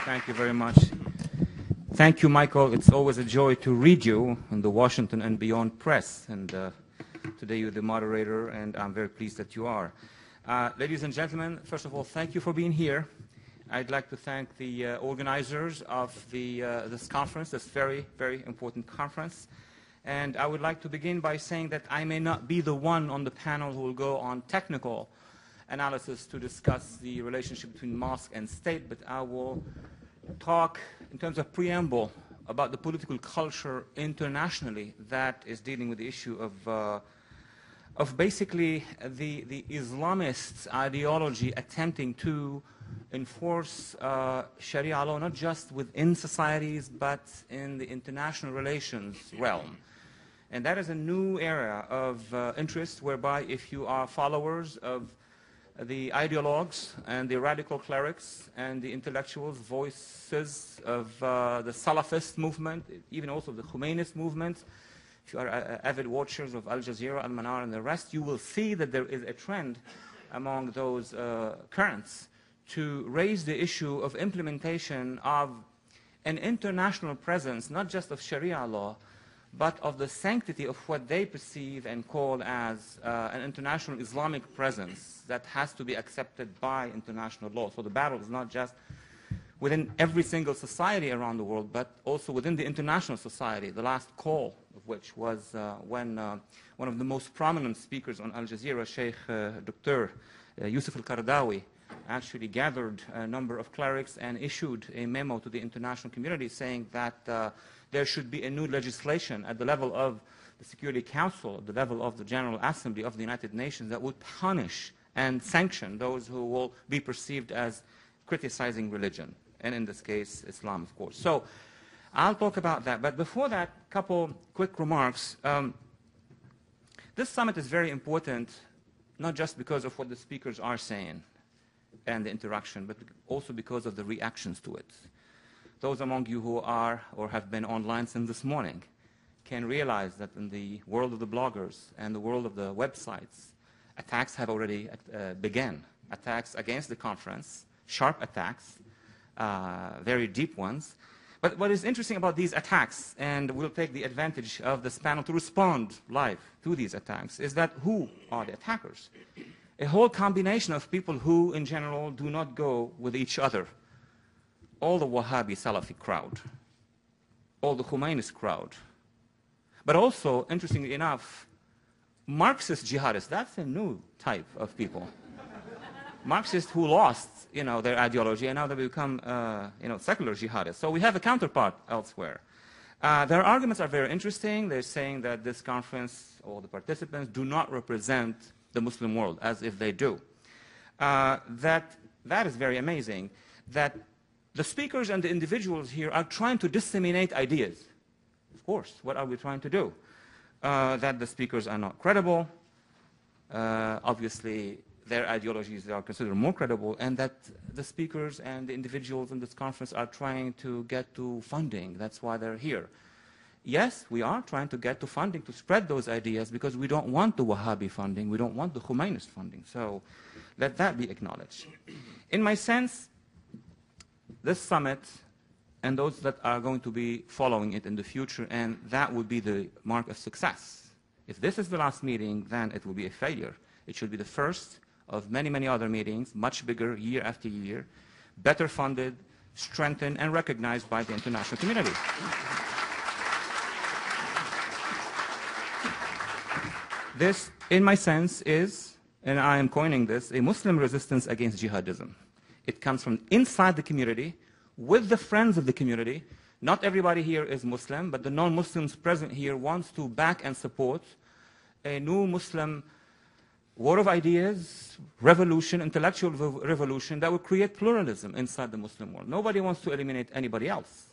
Thank you very much. Thank you, Michael. It's always a joy to read you in the Washington and Beyond press. And today you're the moderator, and I'm very pleased that you are. Ladies and gentlemen, first of all, thank you for being here. I'd like to thank the organizers of this conference, this very, very important conference. And I would like to begin by saying that I may not be the one on the panel who will go on technical analysis to discuss the relationship between mosque and state, but I will talk in terms of preamble about the political culture internationally that is dealing with the issue of basically the Islamist ideology attempting to enforce Sharia law not just within societies but in the international relations realm. And that is a new area of interest whereby if you are followers of the ideologues and the radical clerics and the intellectuals, voices of the Salafist movement, even also the Khomeinist movement, if you are avid watchers of Al Jazeera, Al Manar, and the rest, you will see that there is a trend among those currents to raise the issue of implementation of an international presence, not just of Sharia law, but of the sanctity of what they perceive and call as an international Islamic presence that has to be accepted by international law. So the battle is not just within every single society around the world, but also within the international society, the last call of which was when one of the most prominent speakers on Al Jazeera, Sheikh Dr. Yusuf al-Qaradawi, actually gathered a number of clerics and issued a memo to the international community saying that there should be a new legislation at the level of the Security Council, at the level of the General Assembly of the United Nations that would punish and sanction those who will be perceived as criticizing religion, and in this case, Islam, of course. So I'll talk about that. But before that, a couple quick remarks. This summit is very important, not just because of what the speakers are saying and the interaction, but also because of the reactions to it. Those among you who are or have been online since this morning can realize that in the world of the bloggers and the world of the websites, attacks have already begun. Attacks against the conference, sharp attacks, very deep ones. But what is interesting about these attacks, and we'll take the advantage of this panel to respond live to these attacks, is that who are the attackers? A whole combination of people who, in general, do not go with each other. All the Wahhabi Salafi crowd, all the Khomeinist crowd, but also, interestingly enough, Marxist jihadists. That's a new type of people. Marxists who lost, their ideology, and now they become, secular jihadists. So we have a counterpart elsewhere. Their arguments are very interesting. They're saying that this conference, or the participants, do not represent the Muslim world, as if they do. That is very amazing. That the speakers and the individuals here are trying to disseminate ideas. Of course, what are we trying to do? That the speakers are not credible. Obviously, their ideologies are considered more credible, and that the speakers and the individuals in this conference are trying to get to funding. That's why they're here. Yes, we are trying to get to funding to spread those ideas because we don't want the Wahhabi funding. We don't want the Khomeinist funding. So let that be acknowledged. In my sense, this summit and those that are going to be following it in the future, and that would be the mark of success. If this is the last meeting, then it will be a failure. It should be the first of many, many other meetings, much bigger year after year, better funded, strengthened, and recognized by the international community. This, in my sense, is, and I am coining this, a Muslim resistance against jihadism. It comes from inside the community, with the friends of the community. Not everybody here is Muslim, but the non-Muslims present here wants to back and support a new Muslim war of ideas, revolution, intellectual revolution that will create pluralism inside the Muslim world. Nobody wants to eliminate anybody else,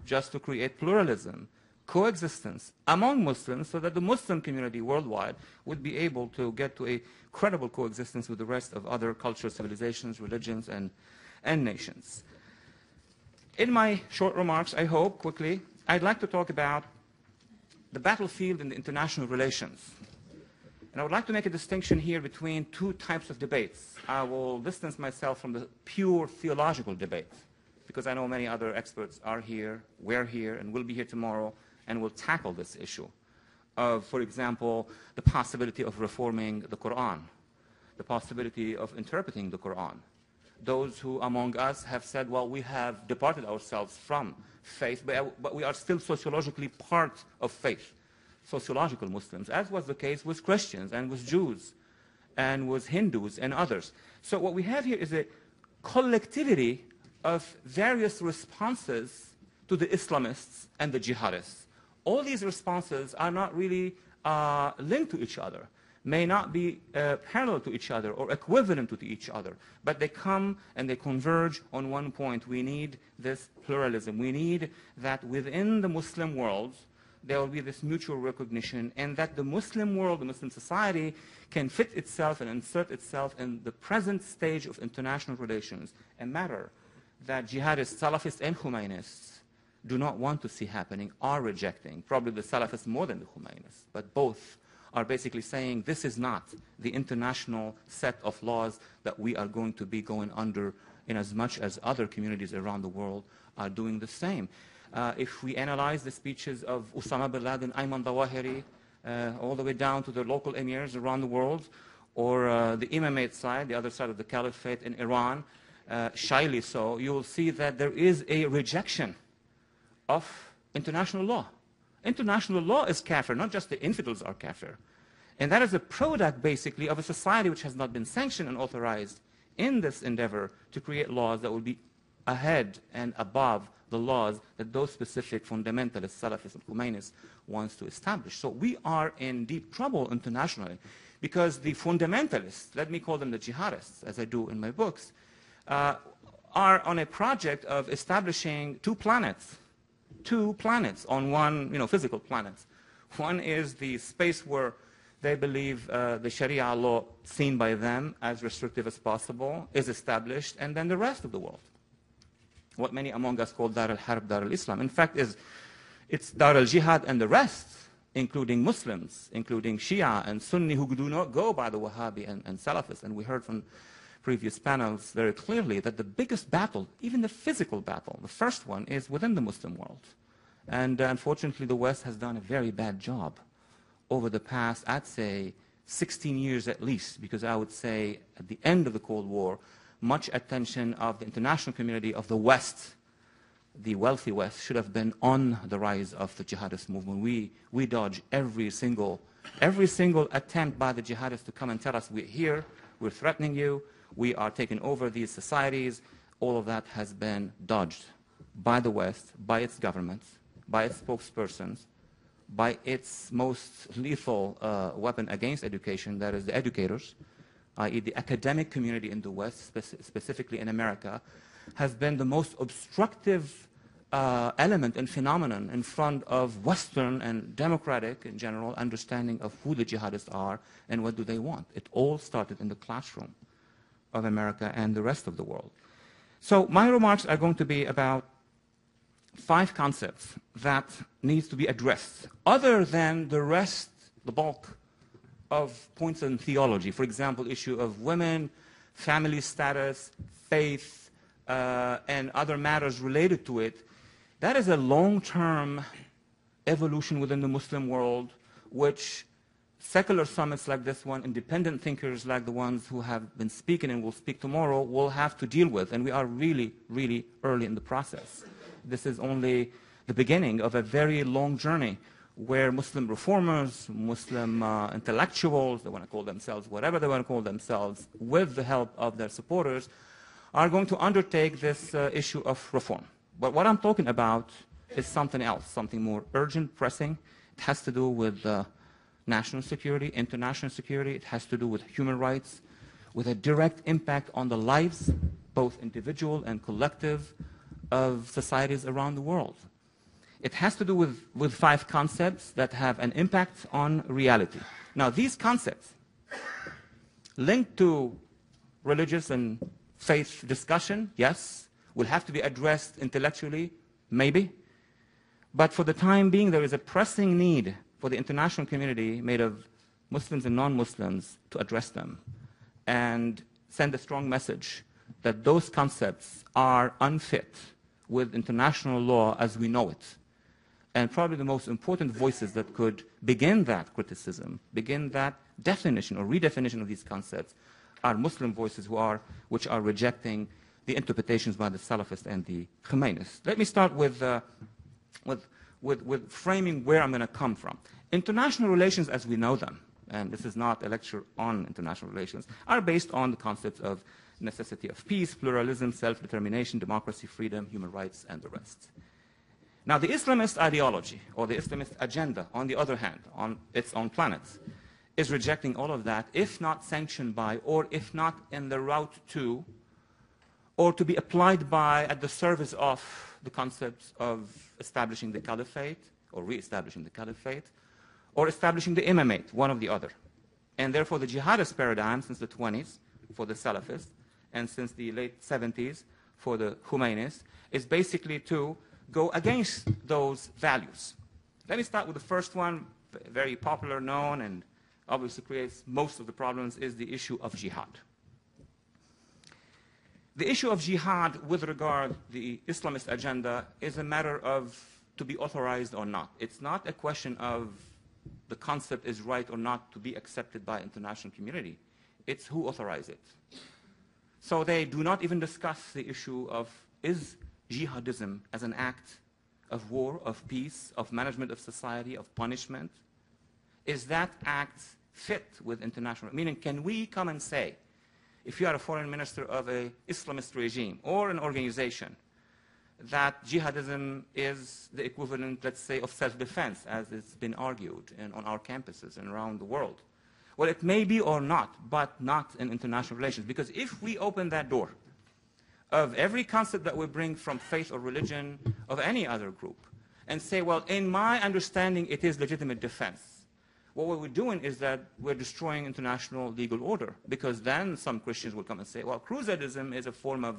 just to create pluralism, coexistence among Muslims so that the Muslim community worldwide would be able to get to a credible coexistence with the rest of other cultures, civilizations, religions, and nations. In my short remarks, I hope, quickly, I'd like to talk about the battlefield in the international relations. And I would like to make a distinction here between two types of debates. I will distance myself from the pure theological debate. because I know many other experts are here, we're here, and will be here tomorrow, and will tackle this issue of, for example, the possibility of reforming the Quran, the possibility of interpreting the Quran. Those who among us have said, well, we have departed ourselves from faith, but we are still sociologically part of faith, sociological Muslims, as was the case with Christians and with Jews and with Hindus and others. So what we have here is a collectivity of various responses to the Islamists and the jihadists. All these responses are not really linked to each other, may not be parallel to each other or equivalent to each other, but they come and they converge on one point. We need this pluralism. We need that within the Muslim world there will be this mutual recognition, and that the Muslim world, the Muslim society, can fit itself and insert itself in the present stage of international relations, a matter that jihadists, Salafists and Khomeinists do not want to see happening, are rejecting. Probably the Salafists more than the Khomeinists, but both are basically saying this is not the international set of laws that we are going to be going under, in as much as other communities around the world are doing the same. If we analyze the speeches of Osama bin Laden, Ayman Zawahiri, all the way down to the local emirs around the world, or the imamate side, the other side of the Caliphate in Iran, shyly so, you will see that there is a rejection of international law. International law is kafir, not just the infidels are kafir. And that is a product, basically, of a society which has not been sanctioned and authorized in this endeavor to create laws that will be ahead and above the laws that those specific fundamentalists, Salafists and Khomeinis, wants to establish. So we are in deep trouble internationally because the fundamentalists, let me call them the jihadists, as I do in my books, are on a project of establishing two planets on one, physical planet. One is the space where they believe the Sharia law, seen by them as restrictive as possible, is established, and then the rest of the world, what many among us call Dar el Harb, Dar el Islam. In fact, it's Dar el Jihad and the rest, including Muslims, including Shia and Sunni, who do not go by the Wahhabi and Salafists. And we heard from previous panels very clearly that the biggest battle, even the physical battle, the first one, is within the Muslim world. And unfortunately, the West has done a very bad job over the past, I'd say, 16 years at least, because I would say at the end of the Cold War, much attention of the international community of the West, the wealthy West, should have been on the rise of the jihadist movement. We dodge every single attempt by the jihadists to come and tell us, we're here, we're threatening you, we are taking over these societies. All of that has been dodged by the West, by its governments, by its spokespersons, by its most lethal weapon against education, that is the educators, i.e. the academic community in the West, specifically in America, has been the most obstructive element and phenomenon in front of Western and democratic, in general, understanding of who the jihadists are and what do they want. It all started in the classroom of America and the rest of the world. So my remarks are going to be about 5 concepts that needs to be addressed, other than the rest, the bulk of points in theology. For example, issue of women, family status, faith, and other matters related to it. That is a long-term evolution within the Muslim world, which secular summits like this one, independent thinkers like the ones who have been speaking and will speak tomorrow, will have to deal with. And we are really, really early in the process. This is only the beginning of a very long journey where Muslim reformers, Muslim intellectuals, they want to call themselves whatever they want to call themselves, with the help of their supporters, are going to undertake this issue of reform. But what I'm talking about is something else, something more urgent, pressing. It has to do with national security, international security. It has to do with human rights, with a direct impact on the lives, both individual and collective, of societies around the world. It has to do with 5 concepts that have an impact on reality. Now, these concepts, linked to religious and faith discussion, yes, will have to be addressed intellectually, maybe. But for the time being, there is a pressing need for the international community made of Muslims and non-Muslims to address them and send a strong message that those concepts are unfit with international law as we know it. And probably the most important voices that could begin that criticism, begin that definition or redefinition of these concepts, are Muslim voices which are rejecting the interpretations by the Salafists and the Khomeinists. Let me start with framing where I'm going to come from. International relations as we know them, and this is not a lecture on international relations, are based on the concepts of necessity of peace, pluralism, self-determination, democracy, freedom, human rights, and the rest. Now, the Islamist ideology, or the Islamist agenda, on the other hand, on its own planet, is rejecting all of that, if not sanctioned by, or if not in the route to, or to be applied by at the service of the concepts of establishing the Caliphate, or re-establishing the Caliphate, or establishing the imamate, one or the other. And therefore, the jihadist paradigm since the 20s for the Salafists, and since the late 70s for the Khomeinists, is basically to go against those values. Let me start with the first one, very popular, known, and obviously creates most of the problems, is the issue of jihad. The issue of jihad with regard to the Islamist agenda is a matter of to be authorized or not. It's not a question of the concept is right or not to be accepted by international community. It's who authorizes it. So they do not even discuss the issue of is jihadism as an act of war, of peace, of management of society, of punishment. Is that act fit with international? Meaning, can we come and say, if you are a foreign minister of an Islamist regime or an organization, that jihadism is the equivalent, let's say, of self-defense, as it's been argued on our campuses and around the world? Well, it may be or not, but not in international relations. Because if we open that door of every concept that we bring from faith or religion of any other group and say, well, in my understanding, it is legitimate defense, what we're doing is that we're destroying international legal order, because then some Christians will come and say, well, crusadism is a form of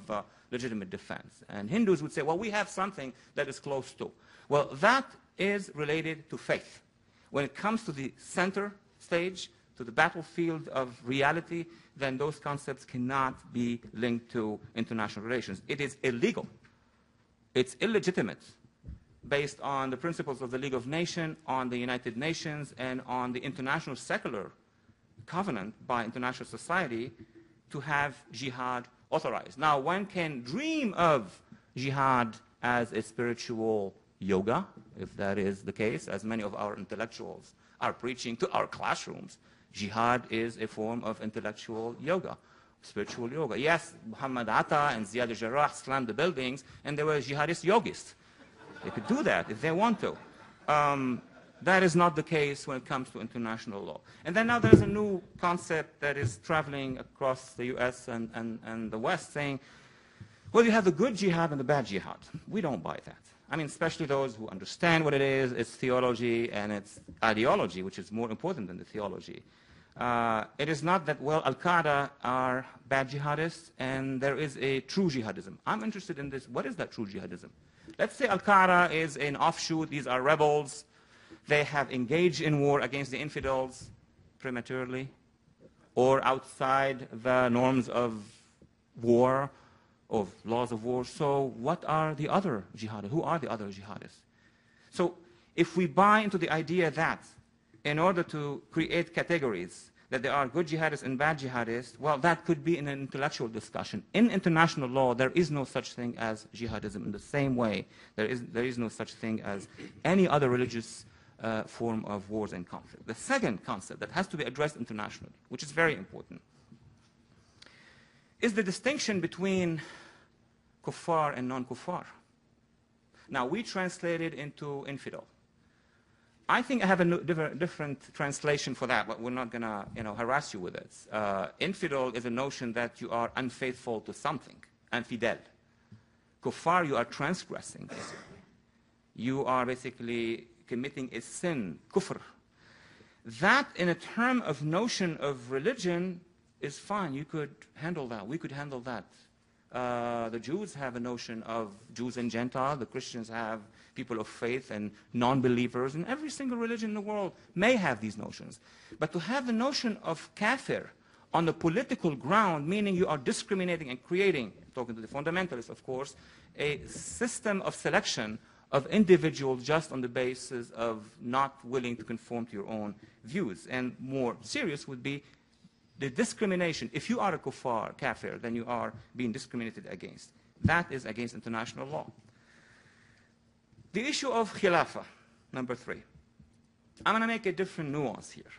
legitimate defense. And Hindus would say, well, we have something that is close to. Well, that is related to faith. When it comes to the center stage, to the battlefield of reality, then those concepts cannot be linked to international relations. It is illegal. It's illegitimate, based on the principles of the League of Nations, on the United Nations, and on the international secular covenant by international society to have jihad authorized. Now, one can dream of jihad as a spiritual yoga, if that is the case, as many of our intellectuals are preaching to our classrooms. Jihad is a form of intellectual yoga, spiritual yoga. Yes, Muhammad Atta and Ziyad al-Jarrah slammed the buildings, and they were jihadist yogis. They could do that if they want to. That is not the case when it comes to international law. And then now there's a new concept that is traveling across the US and the West, saying, well, you have the good jihad and the bad jihad. We don't buy that. I mean, especially those who understand what it is, its theology and its ideology, which is more important than the theology. It is not that, well, Al-Qaeda are bad jihadists and there is a true jihadism. I'm interested in this. What is that true jihadism? Let's say Al-Qaeda is an offshoot. These are rebels. They have engaged in war against the infidels prematurely or outside the norms of war, of laws of war. So what are the other jihadists? Who are the other jihadists? So if we buy into the idea that in order to create categories, that there are good jihadists and bad jihadists, well, that could be an intellectual discussion. In international law, there is no such thing as jihadism. In the same way, there is no such thing as any other religious form of wars and conflict. The second concept that has to be addressed internationally, which is very important, is the distinction between kuffar and non-kuffar. Now, we translate it into infidel. I think I have a different translation for that, but we're not going to harass you with it. Infidel is a notion that you are unfaithful to something, infidel. Kuffar, you are transgressing. You are basically committing a sin, kufr. That, in a term of notion of religion, is fine. You could handle that. We could handle that. The Jews have a notion of Jews and Gentiles. The Christians have people of faith and non-believers. And every single religion in the world may have these notions. But to have the notion of kafir, on the political ground, meaning you are discriminating and creating, talking to the fundamentalists, of course, a system of selection of individuals just on the basis of not willing to conform to your own views. And more serious would be the discrimination. If you are a kuffar, kafir, then you are being discriminated against. That is against international law. The issue of khilafah, number 3. I'm going to make a different nuance here.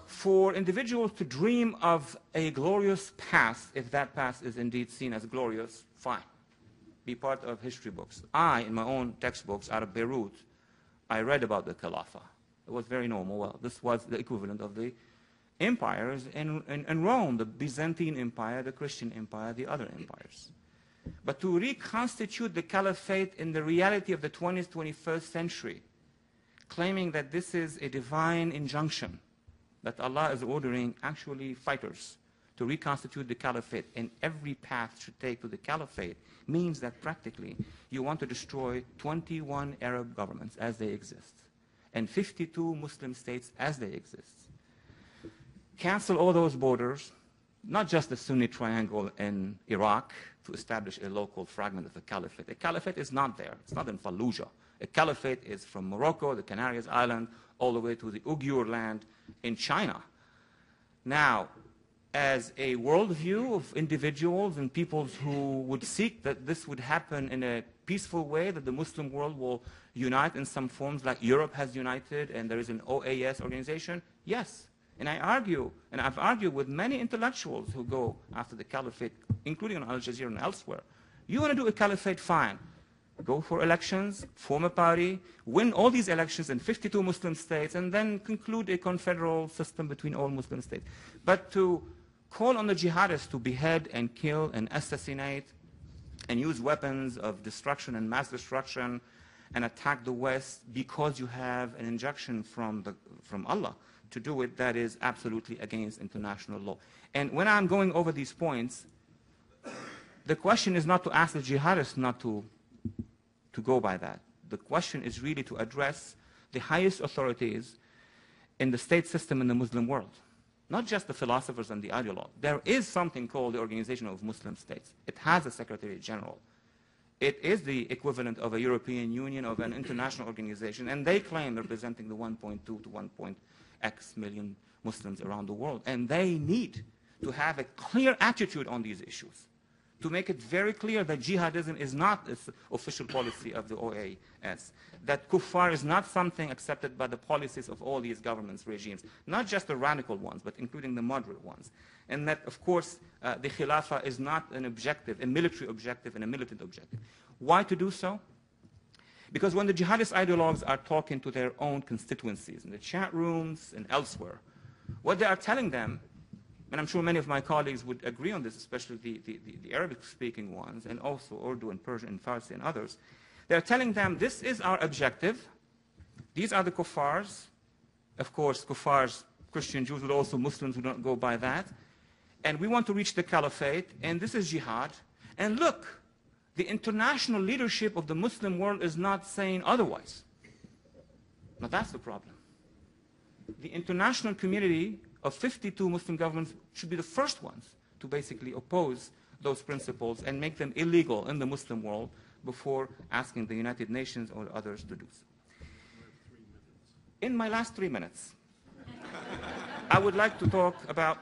For individuals to dream of a glorious past, if that past is indeed seen as glorious, fine. Be part of history books. in my own textbooks out of Beirut, I read about the Khilafah. It was very normal. Well, this was the equivalent of the empires in Rome, the Byzantine Empire, the Christian Empire, the other empires. But to reconstitute the Caliphate in the reality of the 20th, 21st century, claiming that this is a divine injunction, that Allah is ordering actually fighters to reconstitute the Caliphate, and every path should take to the Caliphate, means that practically you want to destroy 21 Arab governments as they exist, and 52 Muslim states as they exist. Cancel all those borders, not just the Sunni triangle in Iraq, to establish a local fragment of the Caliphate. A Caliphate is not there. It's not in Fallujah. A Caliphate is from Morocco, the Canary Islands, all the way to the Uyghur land in China. Now, as a worldview of individuals and peoples who would seek that this would happen in a peaceful way, that the Muslim world will unite in some forms like Europe has united and there is an OAS organization, yes. And I argue, and I've argued with many intellectuals who go after the Caliphate, including on Al Jazeera and elsewhere. You want to do a Caliphate, fine. Go for elections, form a party, win all these elections in 52 Muslim states, and then conclude a confederal system between all Muslim states. But to call on the jihadists to behead and kill and assassinate and use weapons of destruction and mass destruction and attack the West because you have an injunction from Allah to do it, that is absolutely against international law. And when I'm going over these points, the question is not to ask the jihadists not to go by that. The question is really to address the highest authorities in the state system in the Muslim world, not just the philosophers and the ideologues. There is something called the Organization of Muslim States. It has a Secretary General. It is the equivalent of a European Union, of an international organization, and they claim they're representing the 1.2 to 1.x million Muslims around the world. And they need to have a clear attitude on these issues, to make it very clear that jihadism is not the official policy of the OAS, that kuffar is not something accepted by the policies of all these governments, regimes, not just the radical ones, but including the moderate ones. And that, of course, the khilafah is not an objective, a military objective and a militant objective. Why to do so? Because when the jihadist ideologues are talking to their own constituencies, in the chat rooms and elsewhere, what they are telling them, and I'm sure many of my colleagues would agree on this, especially the Arabic-speaking ones, and also Urdu and Persian and Farsi and others. They're telling them, this is our objective. These are the kuffars. Of course, kuffars, Christian Jews, but also Muslims who don't go by that. And we want to reach the caliphate, and this is jihad. And look, the international leadership of the Muslim world is not saying otherwise. Now that's the problem. The international community of 52 Muslim governments should be the first ones to basically oppose those principles and make them illegal in the Muslim world before asking the United Nations or others to do so. In my last 3 minutes, I would like to talk about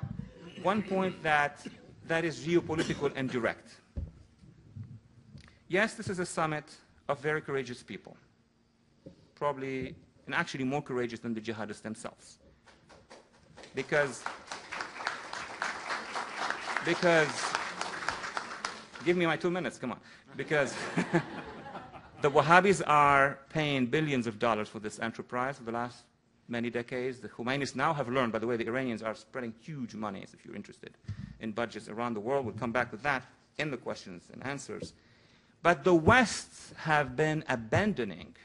one point that is geopolitical and direct. Yes, this is a summit of very courageous people, probably and actually more courageous than the jihadists themselves. Because give me my 2 minutes, come on. Because the Wahhabis are paying billions of dollars for this enterprise for the last many decades. The Khomeinists now have learned, by the way, the Iranians are spreading huge monies, if you're interested, in budgets around the world. We'll come back with that in the questions and answers. But the West have been abandoning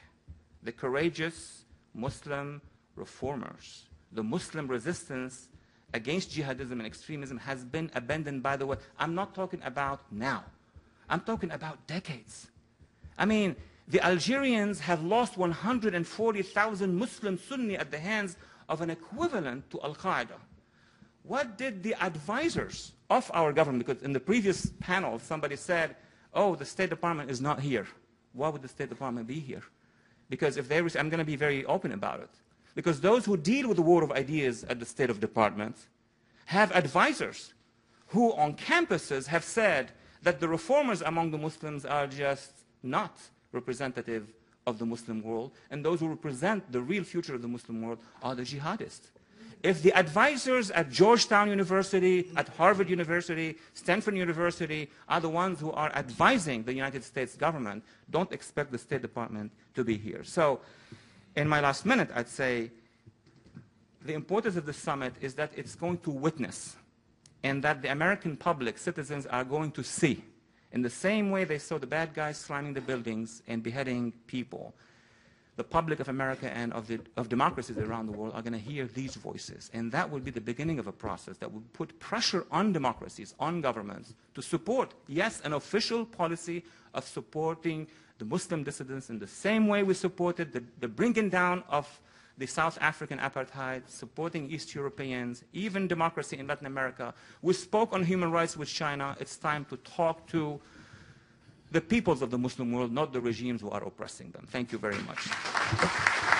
the courageous Muslim reformers. The Muslim resistance against jihadism and extremism has been abandoned by the West. I'm not talking about now. I'm talking about decades. I mean, the Algerians have lost 140,000 Muslim Sunni at the hands of an equivalent to Al-Qaeda. What did the advisors of our government, because in the previous panel somebody said, oh, the State Department is not here. Why would the State Department be here? Because if they were, I'm going to be very open about it. Because those who deal with the war of ideas at the State Department have advisors who on campuses have said that the reformers among the Muslims are just not representative of the Muslim world, and those who represent the real future of the Muslim world are the jihadists. If the advisors at Georgetown University, at Harvard University, Stanford University are the ones who are advising the United States government, don't expect the State Department to be here. So in my last minute, I'd say the importance of the summit is that it's going to witness, and that the American public, citizens, are going to see. In the same way they saw the bad guys slamming the buildings and beheading people, the public of America and of democracies around the world are going to hear these voices. And that will be the beginning of a process that will put pressure on democracies, on governments, to support, yes, an official policy of supporting the Muslim dissidents in the same way we supported the bringing down of the South African apartheid, supporting East Europeans, even democracy in Latin America. We spoke on human rights with China. It's time to talk to the peoples of the Muslim world, not the regimes who are oppressing them. Thank you very much.